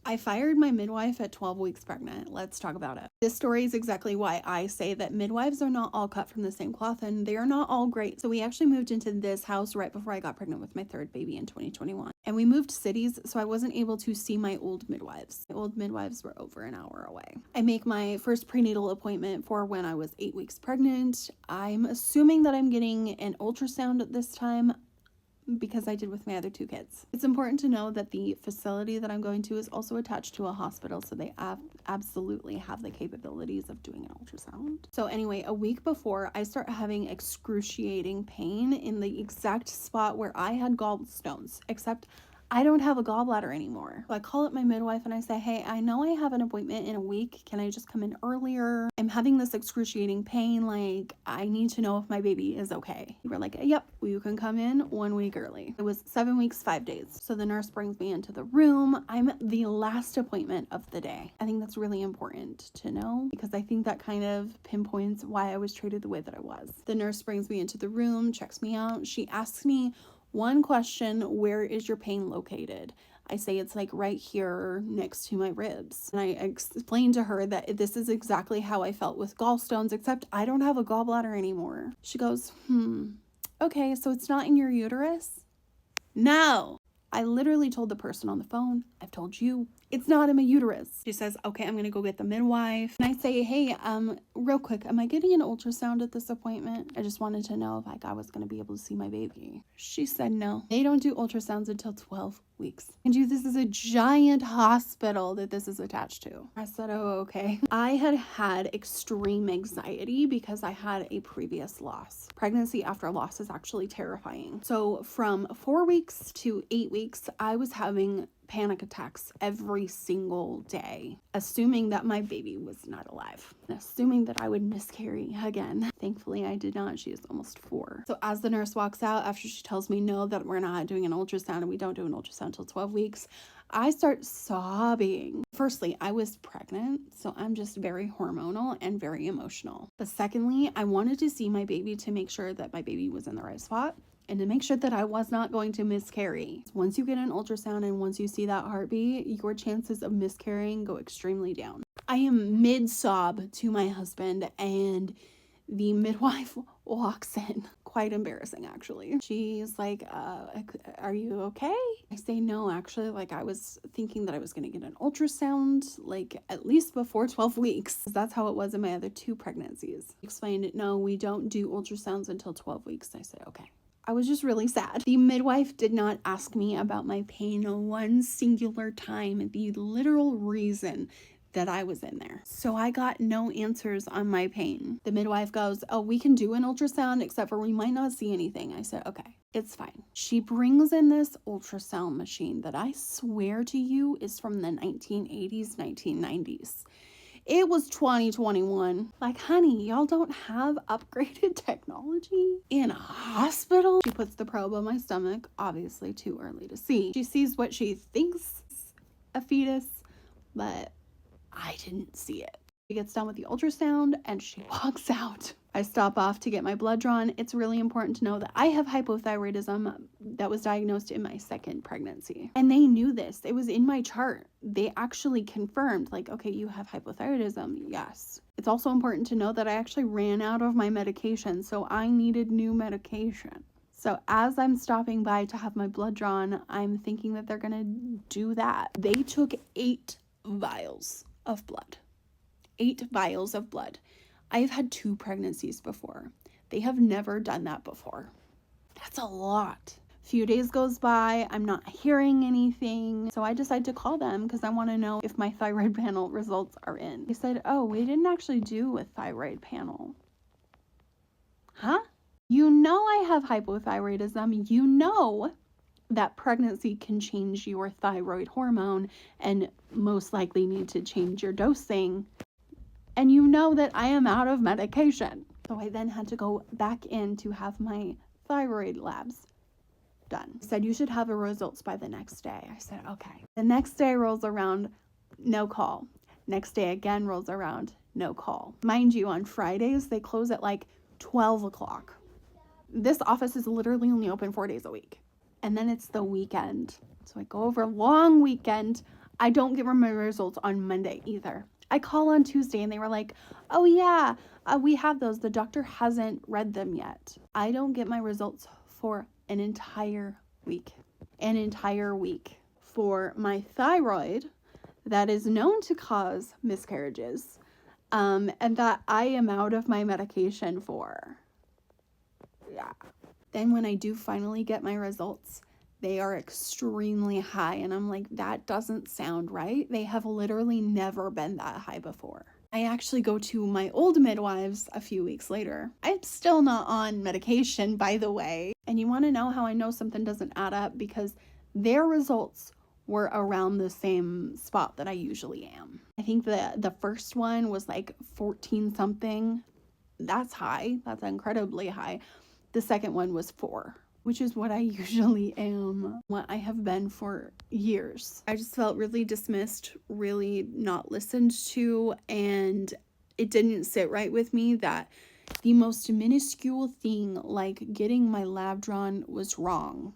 I fired my midwife at 12 weeks pregnant. Let's talk about it. This story is exactly why I say that midwives are not all cut from the same cloth and they are not all great. So we actually moved into this house right before I got pregnant with my third baby in 2021. And we moved cities, so I wasn't able to see my old midwives. My old midwives were over an hour away. I make my first prenatal appointment for when I was 8 weeks pregnant. I'm assuming that I'm getting an ultrasound at this time, because I did with my other two kids. It's important to know that the facility that I'm going to is also attached to a hospital, so they absolutely have the capabilities of doing an ultrasound. So anyway, a week before, I start having excruciating pain in the exact spot where I had gallstones, except I don't have a gallbladder anymore. So I call up my midwife and I say, hey, I know I have an appointment in a week. Can I just come in earlier? I'm having this excruciating pain. Like, I need to know if my baby is okay. They were like, yep, you can come in 1 week early. It was 7 weeks, 5 days. So the nurse brings me into the room. I'm the last appointment of the day. I think that's really important to know because I think that kind of pinpoints why I was treated the way that I was. The nurse brings me into the room, checks me out. She asks me one question: where is your pain located? I say it's like right here next to my ribs. And I explained to her that this is exactly how I felt with gallstones, except I don't have a gallbladder anymore. She goes, okay, so it's not in your uterus? No. I literally told the person on the phone, I've told you, it's not in my uterus. She says, okay, I'm gonna go get the midwife. And I say, hey, real quick, am I getting an ultrasound at this appointment? I just wanted to know if I was gonna be able to see my baby. She said no. They don't do ultrasounds until 12 weeks. And this is a giant hospital that this is attached to. I said, oh, okay. I had extreme anxiety because I had a previous loss. Pregnancy after loss is actually terrifying. So from 4 weeks to 8 weeks, I was having panic attacks every single day, assuming that my baby was not alive, assuming that I would miscarry again. Thankfully, I did not. She is almost 4. So as the nurse walks out, after she tells me no, that we're not doing an ultrasound and we don't do an ultrasound until 12 weeks, I start sobbing. Firstly, I was pregnant, so I'm just very hormonal and very emotional. But secondly, I wanted to see my baby to make sure that my baby was in the right spot and to make sure that I was not going to miscarry. Once you get an ultrasound and once you see that heartbeat, your chances of miscarrying go extremely down. I am mid-sob to my husband and the midwife walks in. Quite embarrassing, actually. She's like, are you okay? I say no, actually. Like, I was thinking that I was going to get an ultrasound, like, at least before 12 weeks. That's how it was in my other 2 pregnancies. Explained, no, we don't do ultrasounds until 12 weeks. I said, okay. I was just really sad. The midwife did not ask me about my pain one singular time, the literal reason that I was in there. So I got no answers on my pain. The midwife goes, oh, we can do an ultrasound, except for we might not see anything. I said, okay, it's fine. She brings in this ultrasound machine that I swear to you is from the 1980s, 1990s. It was 2021. Like, honey, y'all don't have upgraded technology in a hospital? She puts the probe on my stomach, obviously too early to see. She sees what she thinks is a fetus, but I didn't see it. She gets done with the ultrasound and she walks out. I stop off to get my blood drawn. It's really important to know that I have hypothyroidism that was diagnosed in my 2nd pregnancy. And they knew this. It was in my chart. They actually confirmed, like, okay, you have hypothyroidism. Yes. It's also important to know that I actually ran out of my medication, so I needed new medication. So as I'm stopping by to have my blood drawn, I'm thinking that they're gonna do that. They took 8 vials of blood. 8 vials of blood. I've had 2 pregnancies before. They have never done that before. That's a lot. A few days goes by, I'm not hearing anything. So I decide to call them because I want to know if my thyroid panel results are in. They said, oh, we didn't actually do a thyroid panel. Huh? You know I have hypothyroidism. You know that pregnancy can change your thyroid hormone and most likely need to change your dosing. And you know that I am out of medication. So I then had to go back in to have my thyroid labs done. Said you should have the results by the next day. I said, okay. The next day rolls around, no call. Next day again rolls around, no call. Mind you, on Fridays, they close at like 12 o'clock. This office is literally only open 4 days a week. And then it's the weekend. So I go over a long weekend. I don't get my results on Monday either. I call on Tuesday and they were like, oh yeah, we have those. The doctor hasn't read them yet. I don't get my results for an entire week. An entire week. For my thyroid that is known to cause miscarriages, and that I am out of my medication for. Yeah. Then when I do finally get my results, they are extremely high. And I'm like, that doesn't sound right. They have literally never been that high before. I actually go to my old midwives a few weeks later. I'm still not on medication, by the way. And you want to know how I know something doesn't add up? Because their results were around the same spot that I usually am. I think the first one was like 14 something. That's high. That's incredibly high. The second one was 4, which is what I usually am, what I have been for years. I just felt really dismissed, really not listened to, and it didn't sit right with me that the most minuscule thing, like getting my lab drawn, was wrong.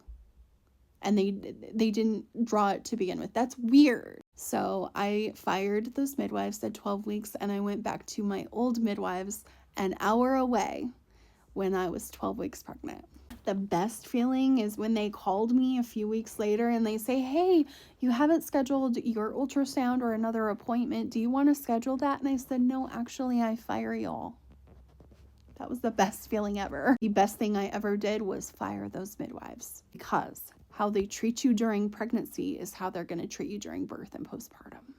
And they didn't draw it to begin with. That's weird. So I fired those midwives, said 12 weeks, and I went back to my old midwives an hour away when I was 12 weeks pregnant. The best feeling is when they called me a few weeks later and they say, hey, you haven't scheduled your ultrasound or another appointment. Do you want to schedule that? And I said, no, actually, I fire y'all. That was the best feeling ever. The best thing I ever did was fire those midwives, because how they treat you during pregnancy is how they're going to treat you during birth and postpartum.